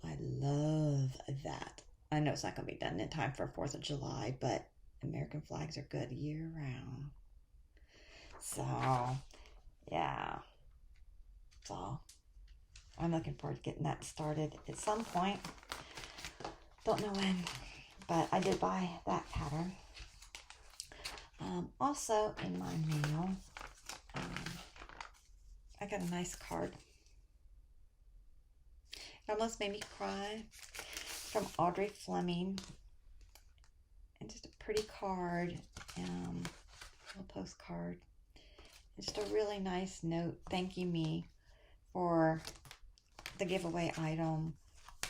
I love that. I know it's not going to be done in time for 4th of July, but American flags are good year round. So, yeah. So, I'm looking forward to getting that started at some point. Don't know when, but I did buy that pattern. Also, in my mail, I got a nice card. It almost made me cry. From Audrey Fleming. And just a pretty card. Little postcard. And just a really nice note thanking me for the giveaway item.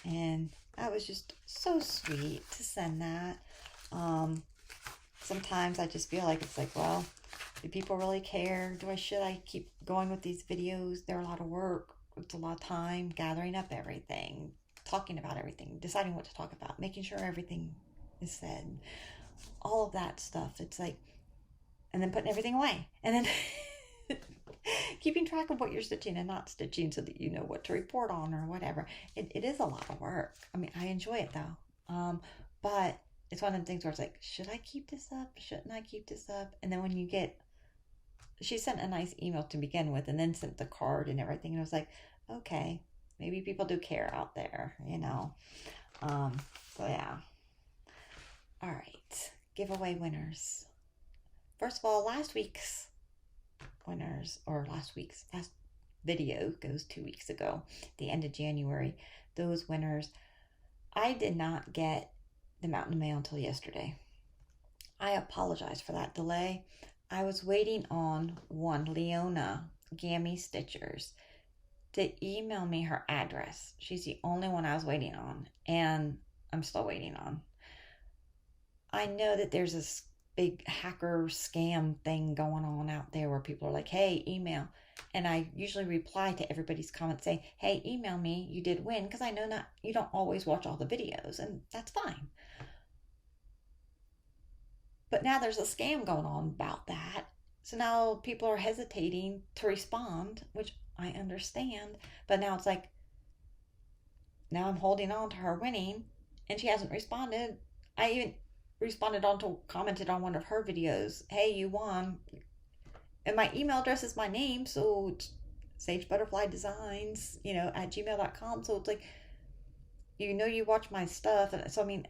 And that was just so sweet to send that. Sometimes I just feel like it's like, well, do people really care? Should I keep going with these videos? They're a lot of work. It's a lot of time gathering up everything, talking about everything, deciding what to talk about, making sure everything is said, all of that stuff. It's like, and then putting everything away, and then keeping track of what you're stitching and not stitching so that you know what to report on or whatever. It is a lot of work. I mean, I enjoy it though. But it's one of the things where it's like, should I keep this up? Shouldn't I keep this up? And then when you get, she sent a nice email to begin with and then sent the card and everything. And I was like, okay, maybe people do care out there, you know. So yeah. All right. Giveaway winners. First of all, last week's winners, or last video goes 2 weeks ago, the end of January. Those winners, I did not get them out in the mail until yesterday. I apologize for that delay. I was waiting on one Leona Gammy Stitchers to email me her address. She's the only one I was waiting on, and I'm still waiting on. I know that there's this big hacker scam thing going on out there where people are like, hey, email. And I usually reply to everybody's comments saying, hey, email me, you did win, because I know not you don't always watch all the videos, and that's fine. But now there's a scam going on about that. So now people are hesitating to respond, which I understand. But now it's like, now I'm holding on to her winning, and she hasn't responded. I even commented on one of her videos. Hey, you won. And my email address is my name, so it's Sage Butterfly Designs, at gmail.com. So it's like, you watch my stuff. And so, I mean,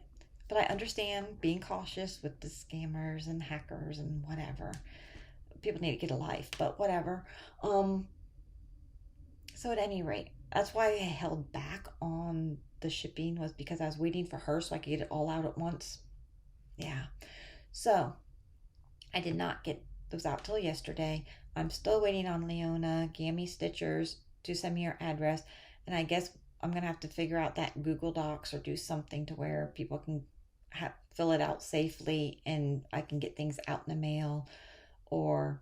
but I understand being cautious with the scammers and hackers and whatever. People need to get a life, but whatever. So at any rate, that's why I held back on the shipping, was because I was waiting for her so I could get it all out at once. Yeah. So I did not get those out till yesterday. I'm still waiting on Leona Gammy Stitchers to send me her address. And I guess I'm going to have to figure out that Google Docs or do something to where people can fill it out safely and I can get things out in the mail or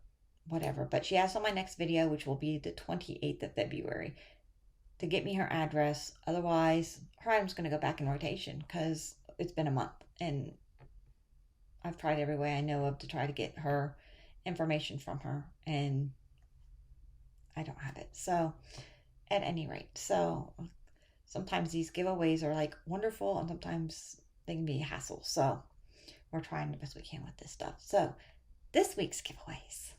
whatever. But she asked on my next video, which will be the 28th of February, to get me her address. Otherwise, her item's going to go back in rotation because it's been a month and I've tried every way I know of to try to get her information from her, and I don't have it. So at any rate, so sometimes these giveaways are like wonderful and sometimes they can be a hassle. So we're trying the best we can with this stuff. So this week's giveaways.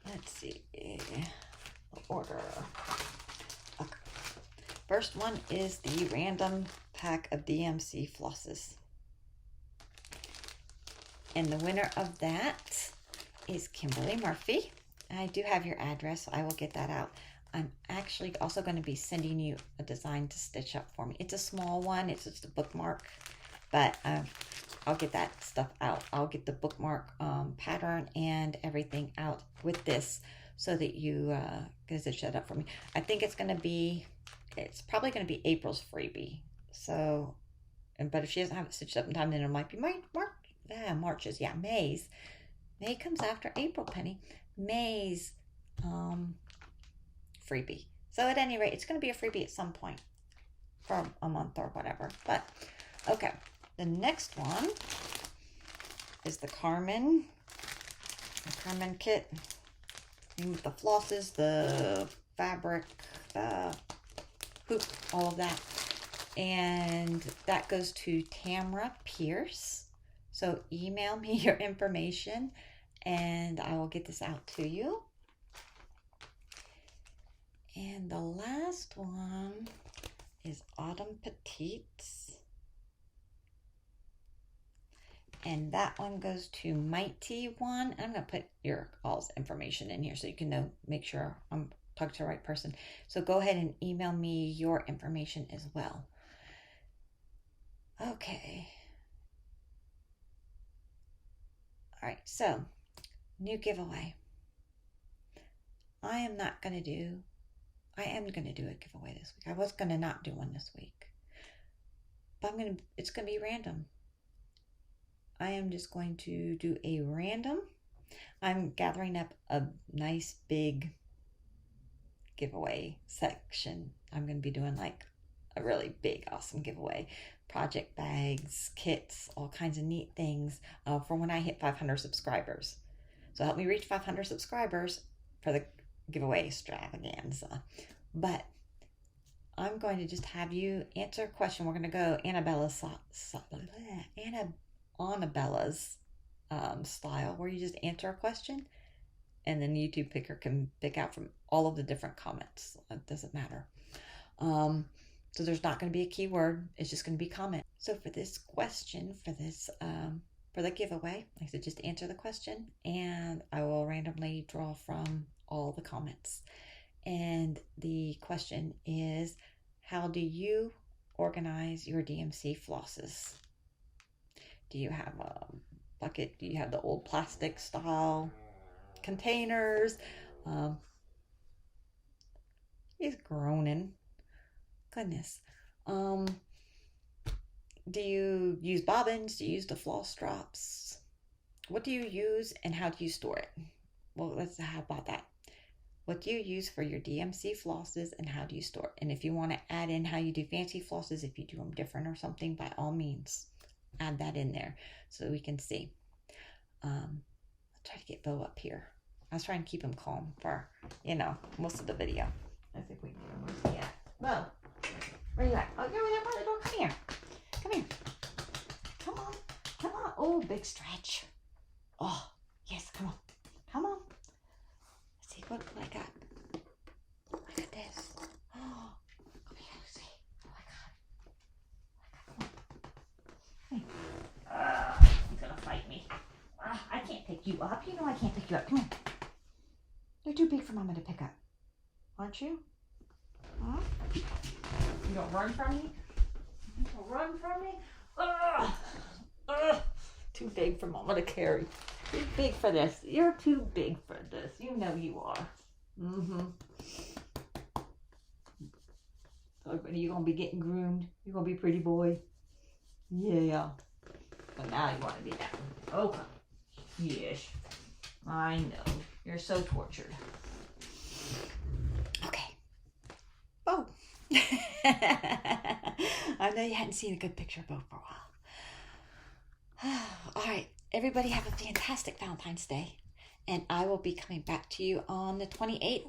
Let's see. Order. Okay. First one is the random pack of DMC flosses. And the winner of that is Kimberly Murphy. I do have your address, so I will get that out. I'm actually also going to be sending you a design to stitch up for me. It's a small one. It's just a bookmark, but I'll get that stuff out. I'll get the bookmark pattern and everything out with this so that you can stitch that up for me. I think it's probably going to be April's freebie. So, but if she doesn't have it stitched up in time, then it might be March. March's, yeah, May's. May comes after April, Penny. May's freebie. So at any rate, it's going to be a freebie at some point for a month or whatever. But okay, the next one is the Carmen kit. With the flosses, the fabric, the hoop, all of that. And that goes to Tamra Pierce. So email me your information and I will get this out to you. And the last one is Autumn Petites. And that one goes to Mighty One. I'm going to put your all's information in here so you can know, make sure I'm talking to the right person. So go ahead and email me your information as well. Okay. All right, so new giveaway. I am going to do a giveaway this week. I was going to not do one this week, but it's going to be random. I am just going to do a random. I'm gathering up a nice big giveaway section. I'm going to be doing like a really big, awesome giveaway. Project bags, kits, all kinds of neat things for when I hit 500 subscribers. So help me reach 500 subscribers for the giveaway extravaganza. But I'm going to just have you answer a question. We're going to go Annabella's style, where you just answer a question and then YouTube picker can pick out from all of the different comments. It doesn't matter. So there's not going to be a keyword. It's just going to be comment. So for this question, for the giveaway, like I said, just answer the question and I will randomly draw from all the comments. And the question is, how do you organize your DMC flosses? Do you have a bucket? Do you have the old plastic style containers? He's groaning. Goodness. Do you use bobbins? Do you use the floss drops? What do you use and how do you store it? Well, how about that? What do you use for your DMC flosses and how do you store it? And if you want to add in how you do fancy flosses, if you do them different or something, by all means, add that in there so we can see. I'll try to get Bo up here. I was trying to keep him calm for, most of the video. I think we can get him. Where's he at? Bo, where you at? Oh, you're over there by the door. Come here. Come here. Come on. Come on. Oh, big stretch. Oh, yes. Come on. Come on. Let's see what I got. Look at this. Oh, come here. Let's see. Oh, my God. Come on. He's going to fight me. I can't pick you up. You know I can't pick you up. Come here. You're too big for Mama to pick up. Aren't you? Huh? You don't run from me? You don't run from me? Too big for Mama to carry. Too big for this. You're too big for this. You know you are. So you're going to be getting groomed. You're going to be a pretty boy. Yeah. But now you want to be that one. Okay. Yes. I know. You're so tortured. Okay. Oh. I know you hadn't seen a good picture of Bo for a while. All right. Everybody have a fantastic Valentine's Day. And I will be coming back to you on the 28th